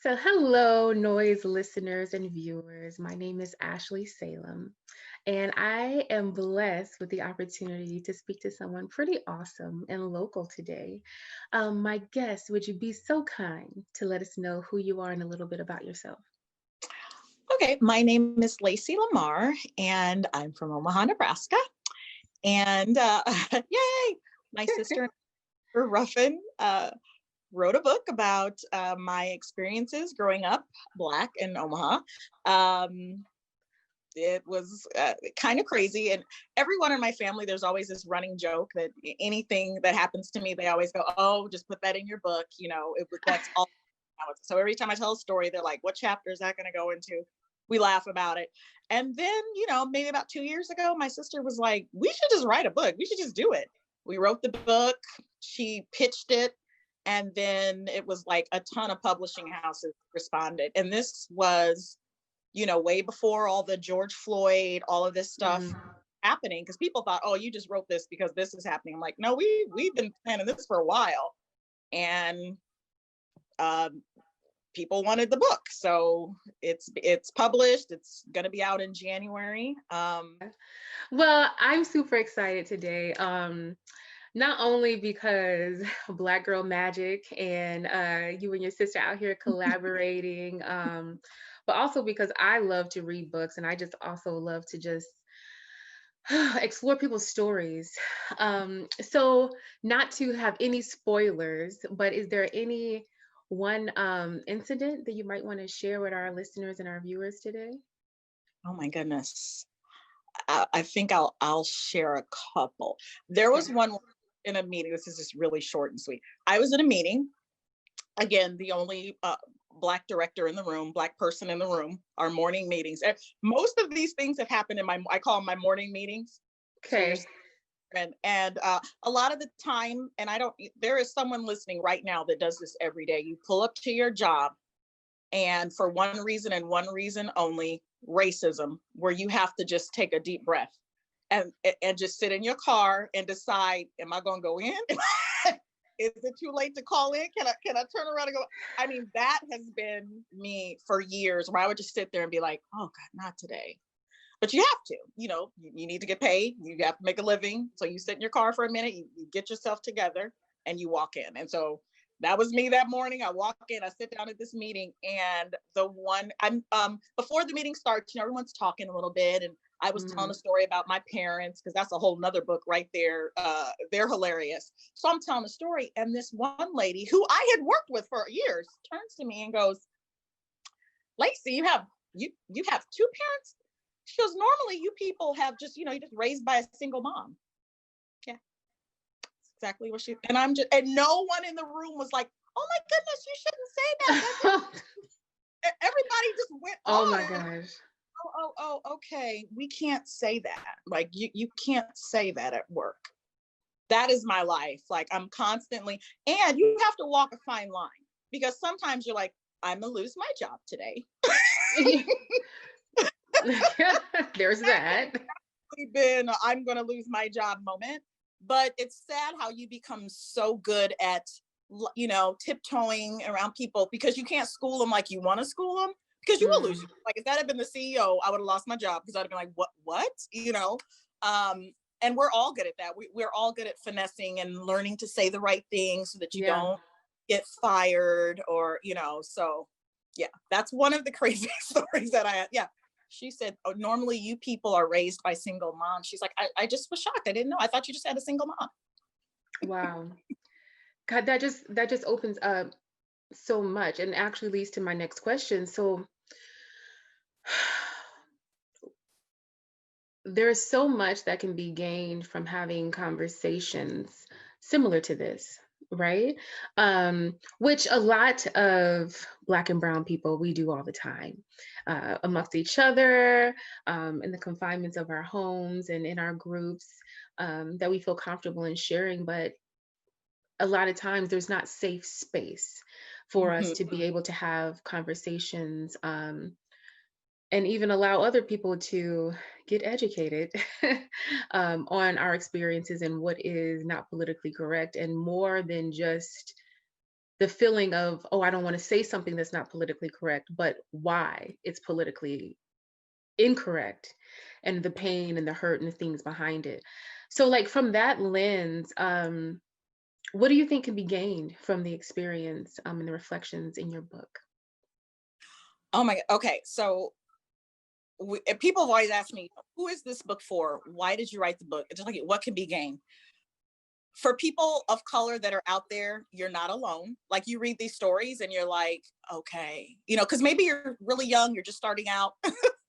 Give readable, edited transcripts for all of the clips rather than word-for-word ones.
So, hello, noise listeners and viewers. My name is Ashley Salem, and I am blessed with the opportunity to speak to someone pretty awesome and local today. My guest, would you be so kind to let us know who you are and a little bit about yourself? Okay, my name is Lacey Lamar, and I'm from Omaha, Nebraska. And yay, my sister Amber Ruffin wrote a book about my experiences growing up Black in Omaha. It was kind of crazy, and everyone in my family, there's always this running joke that anything that happens to me, they always go, "Oh, just put that in your book." That's all. So every time I tell a story, they're like, "What chapter is that going to go into?" We laugh about it. And then, maybe about 2 years ago, my sister was like, "We should just write a book. We should just do it." We wrote the book. She pitched it. And then it was like a ton of publishing houses responded. And this was, way before all the George Floyd, all of this stuff happening. Because people thought, "Oh, you just wrote this because this is happening." I'm like, "No, we've been planning this for a while." And people wanted the book, so it's published. It's going to be out in January. Well, I'm super excited today. Not only because Black Girl Magic and you and your sister out here collaborating, but also because I love to read books and I just also love to just explore people's stories. So, not to have any spoilers, but is there any one incident that you might want to share with our listeners and our viewers today? Oh my goodness. I think I'll share a couple. There Okay. was one in a meeting. This is just really short and sweet. I was in a meeting. Again, the only Black director in the room, Black person in the room. Our morning meetings. Most of these things have happened in I call them my morning meetings. So you're Okay. and a lot of the time, and I don't. There is someone listening right now that does this every day. You pull up to your job, and for one reason and one reason only, racism, where you have to just take a deep breath and just sit in your car and decide, am I going to go in? Is it too late to call in? Can I turn around and go? I mean, that has been me for years, where I would just sit there and be like, "Oh God, not today." But you have to, you need to get paid. You have to make a living. So you sit in your car for a minute, you get yourself together, and you walk in. And so that was me that morning. I walk in, I sit down at this meeting, and I'm before the meeting starts, everyone's talking a little bit, and I was telling a Mhm. story about my parents, because that's a whole nother book right there. They're hilarious. So I'm telling a story, and this one lady who I had worked with for years turns to me and goes, "Lacey, you have two parents?" She goes, "Normally you people have just, you're just raised by a single mom." Yeah, that's exactly what and and no one in the room was like, "Oh my goodness, you shouldn't say that." Everybody just went Oh on. my And, gosh. okay. We can't say that. Like, you can't say that at work. That is my life. Like, I'm constantly, and you have to walk a fine line, because sometimes you're like, "I'm going to lose my job today." There's that. Been a "I'm going to lose my job" moment. But it's sad how you become so good at, tiptoeing around people, because you can't school them like you want to school them, because you will lose. Mm. Like, if that had been the CEO, I would have lost my job, because I'd have been like, what? And we're all good at that. We're all good at finessing and learning to say the right thing so that you Yeah. don't get fired, or, so yeah, that's one of the crazy stories that I had. Yeah. She said, "Oh, normally you people are raised by single moms." She's like, I just was shocked. I didn't know. I thought you just had a single mom. Wow. God, that just opens up so much and actually leads to my next question. So there's so much that can be gained from having conversations similar to this, right? Which a lot of Black and Brown people, we do all the time, amongst each other, in the confinements of our homes and in our groups, that we feel comfortable in sharing. But a lot of times there's not safe space for us Mhm. to be able to have conversations, and even allow other people to get educated on our experiences and what is not politically correct, and more than just the feeling of, oh, I don't want to say something that's not politically correct, but why it's politically incorrect, and the pain and the hurt and the things behind it. So like from that lens, what do you think can be gained from the experience, and the reflections in your book? Oh my God. Okay. So people have always asked me, who is this book for? Why did you write the book? It's just like, what can be gained? For people of color that are out there, you're not alone. Like, you read these stories and you're like, okay, because maybe you're really young, you're just starting out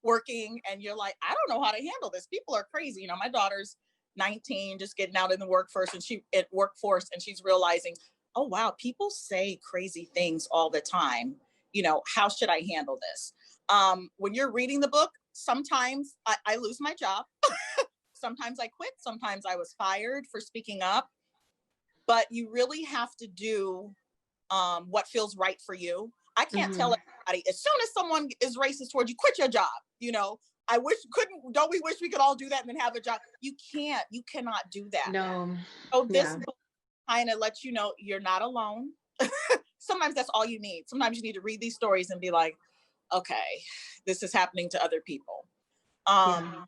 working, and you're like, I don't know how to handle this. People are crazy. My daughter's 19, just getting out in the workforce, and she's realizing, oh wow, people say crazy things all the time. How should I handle this? When you're reading the book, sometimes I lose my job. Sometimes I quit. Sometimes I was fired for speaking up. But you really have to do what feels right for you. I can't tell Hmm. everybody, as soon as someone is racist towards you, quit your job. Don't we wish we could all do that and then have a job? You cannot do that. No. So this Yeah. book kind of lets you know you're not alone. Sometimes that's all you need. Sometimes you need to read these stories and be like, okay, this is happening to other people. Yeah.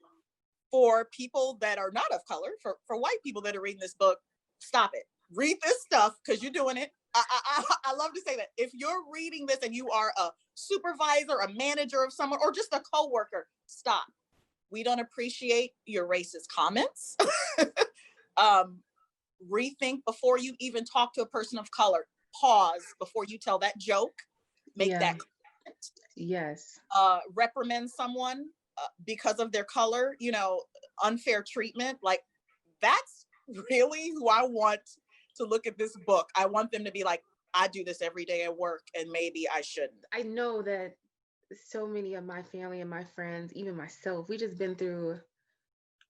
For people that are not of color, for white people that are reading this book, stop it. Read this stuff because you're doing it. I love to say that if you're reading this and you are a supervisor, a manager of someone, or just a coworker, stop. We don't appreciate your racist comments. Rethink before you even talk to a person of color. Pause before you tell that joke. Make Yeah. that comment. Yes. Reprimand someone because of their color, unfair treatment. Like, that's really who I want to look at this book. I want them to be like, I do this every day at work and maybe I shouldn't. I know that so many of my family and my friends, even myself, we just been through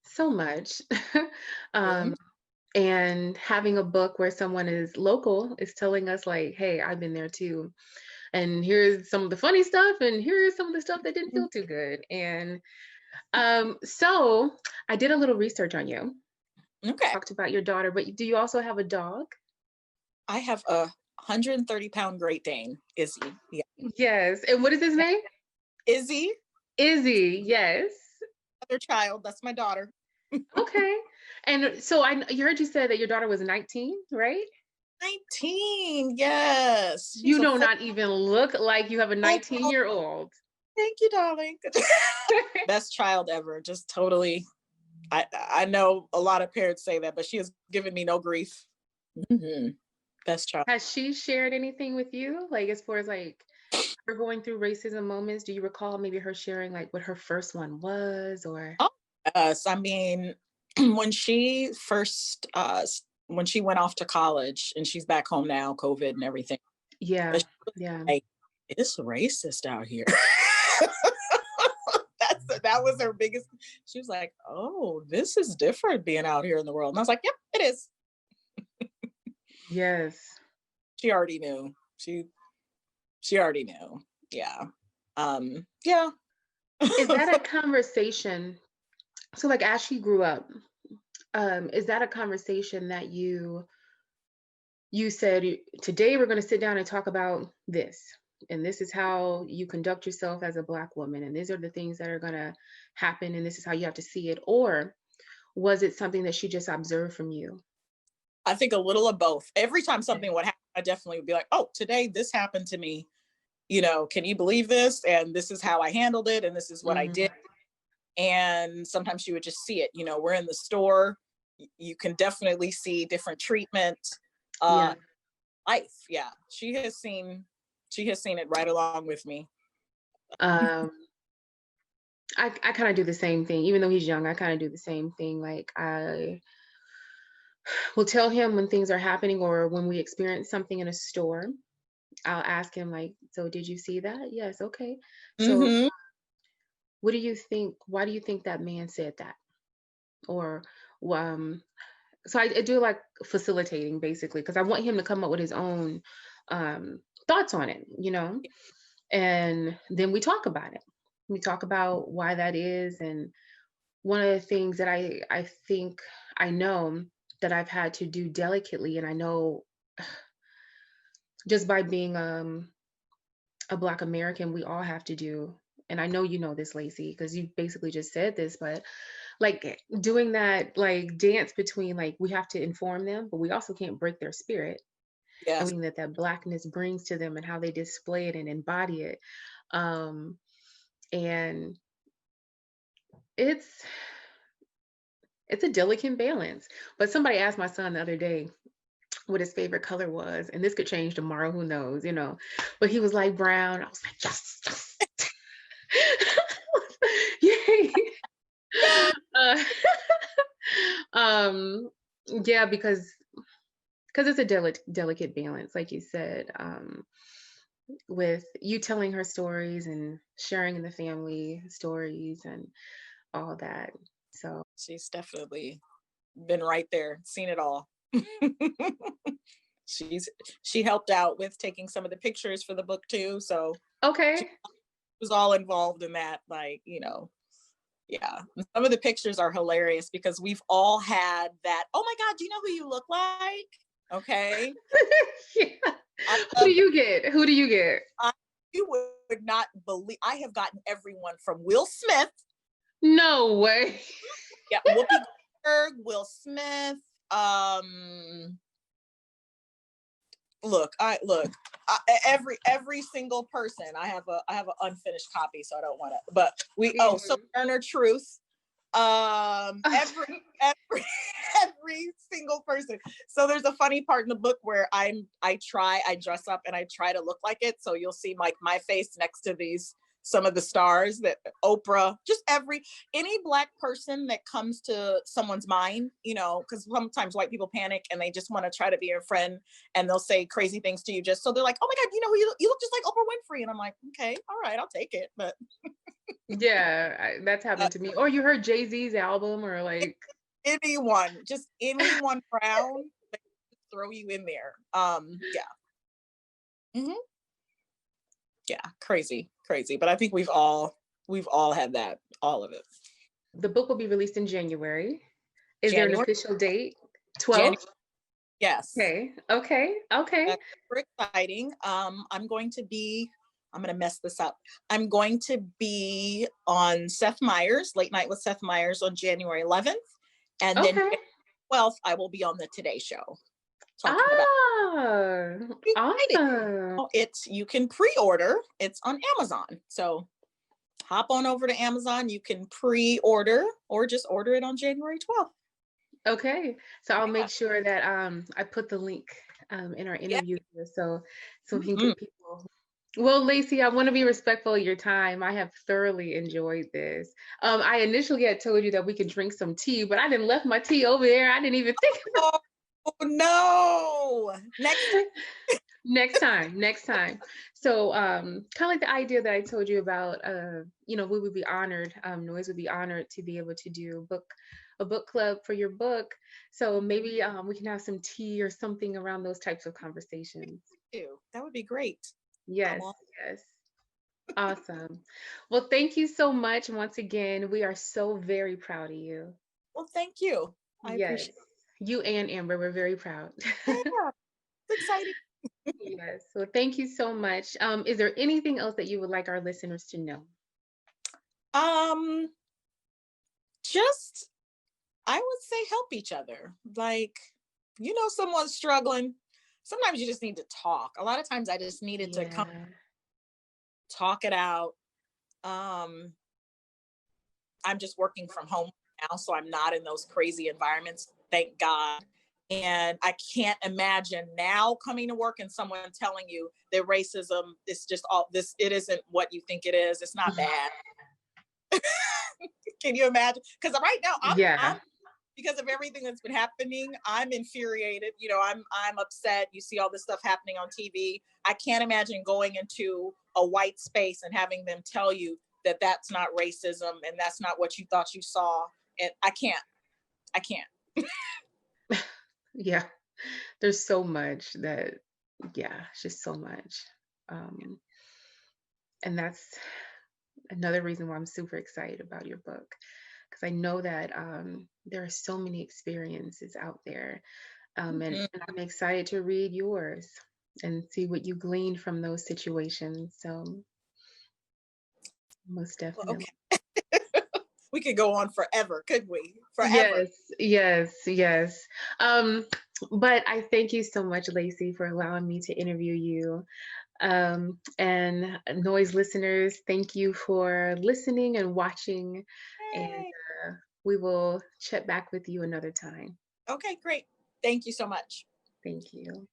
so much. um, Mhm. and having a book where someone is local is telling us like, hey, I've been there too. And here's some of the funny stuff, and here's some of the stuff that didn't feel too good. And so I did a little research on you. Okay. Talked about your daughter, but do you also have a dog? I have a 130-pound Great Dane, Izzy. Yeah. Yes. And what is his name? Izzy, Izzy. Yes. other child, that's my daughter. Okay. And so you heard you said that your daughter was 19, right? 19. Yes. She's You a do full, not even look like you have a full 19-year-old. thank you, darling. Best child ever. Just totally. I know a lot of parents say that, but she has given me no grief. Mm-hmm. Best child. Has she shared anything with you? Like as far as like her going through racism moments, do you recall maybe her sharing like what her first one was or Oh, yes. I mean, when she first, when she went off to college and she's back home now, COVID and everything, but yeah, she was yeah. like, it's racist out here. That was her biggest. She was like, oh, this is different being out here in the world. And I was like, yep, it is. Yes. She already knew. She already knew. Yeah. Yeah. Is that a conversation? So like as she grew up, is that a conversation that you said today we're going to sit down and talk about this, and this is how you conduct yourself as a Black woman, and these are the things that are going to happen, and this is how you have to see it? Or was it something that she just observed from you? I think a little of both. Every time something would happen, I definitely would be like, oh, today this happened to me. Can you believe this? And this is how I handled it. And this is what I Mm, did. And sometimes you would just see it. We're in the store. You can definitely see different treatment. yeah. Life. Yeah. She has seen it right along with me. um I kind of do the same thing. Even though he's young, I kind of do the same thing. Like I will tell him when things are happening or when we experience something in a store. I'll ask him like, so did you see that? Yes. Okay. So Mm-hmm. what do you think? Why do you think that man said that? Or um so I do like facilitating basically because I want him to come up with his own um thoughts on it, and then we talk about it. We talk about why that is. And one of the things that I think I know that I've had to do delicately, and I know just by being a Black American, we all have to do, and I know you know this, Lacey, because you basically just said this, but like doing that like dance between like we have to inform them, but we also can't break their spirit. Yes. Everything that that Blackness brings to them and how they display it and embody it. Um, and it's it's a delicate balance. But somebody asked my son the other day what his favorite color was, and this could change tomorrow, who knows, you know. But he was like brown. I was like, yes, yes. Yay. Uh, um, yeah, because it's a delicate balance, like you said, with you telling her stories and sharing in the family stories and all that. So She's definitely been right there, seen it all. she's she helped out with taking some of the pictures for the book too, so she okay. was all involved in that. Like, yeah. Some of the pictures are hilarious because we've all had that. Oh my God, do you know who you look like? Okay. Yeah. I Who do love that. you get? Who do you get? You would not believe I have gotten everyone from Will Smith. No way. Yeah, Whoopi Goldberg, Will Smith. Um, every single person. I have an unfinished copy, so I don't want to. But so Mhm. Turner Truth. Every every single person. So there's a funny part in the book where I dress up and I try to look like it, so you'll see like my face next to these some of the stars that Oprah, just any Black person that comes to someone's mind, because sometimes white people panic and they just want to try to be your friend, and they'll say crazy things to you just so they're like, oh my God, who you look just like Oprah Winfrey. And I'm like, okay, all right, I'll take it. But Yeah, that's uh, happened to me. Or you heard Jay-Z's album, or like, just anyone brown, throw you in there. Yeah. Hmm. Yeah, crazy. But I think we've all had that, all of it. the book will be released in January. Is there an January, official date? January, 12th? yes. Okay. Okay. Okay. That's super exciting. I'm going to mess this up. I'm going to be on Seth Meyers, Late Night with Seth Meyers on January 11th. And then Okay. 12th, I will be on the Today Show talking about Ah, it. awesome. You can pre-order. It's on Amazon. So hop on over to Amazon. You can pre-order or just order it on January 12th. Okay. So I'll Yeah. make sure that I put the link in our Yeah. interview here so we can Mhm. get people. Well, Lacey, I want to be respectful of your time. I have thoroughly enjoyed this. I initially had told you that we could drink some tea, but I didn't left my tea over there. I didn't even think. Oh no. Next. Next time, next time. So, kind of like the idea that I told you about, we would be honored, Noise would be honored to be able to do a book club for your book. So maybe we can have some tea or something around those types of conversations. That would be great. I'm Yes, on. yes. Awesome. Well, thank you so much once again. We are so very proud of you. Well, thank you. I Yes. appreciate You and Amber, we're very proud. it. Yeah, it's exciting. Yes. So thank you so much. Is there anything else that you would like our listeners to know? Um, just I would say help each other. Like, someone's struggling. Sometimes you just need to talk. A lot of times I just needed to come Yeah. talk it out. Um, I'm just working from home now, so I'm not in those crazy environments, thank God. And I can't imagine now coming to work and someone telling you that racism is just all this, it isn't what you think it is. It's not bad. Can you imagine? Because right now I'm Yeah. because of everything that's been happening, I'm infuriated. I'm upset. You see all this stuff happening on TV. I can't imagine going into a white space and having them tell you that that's not racism and that's not what you thought you saw. And I can't. I can't. Yeah. There's so much that, yeah, it's just so much. Um, and that's another reason why I'm super excited about your book. Because I know that there are so many experiences out there. Mhm. And I'm excited to read yours. and see what you gleaned from those situations. So most Well, definitely. okay. We could go on forever, could we? Forever. Yes, yes, yes. Um, but I thank you so much, Lacey, for allowing me to interview you. And noise listeners, thank you for listening and watching. And Yay. we will check back with you another time. Okay, great. Thank you so much. Thank you.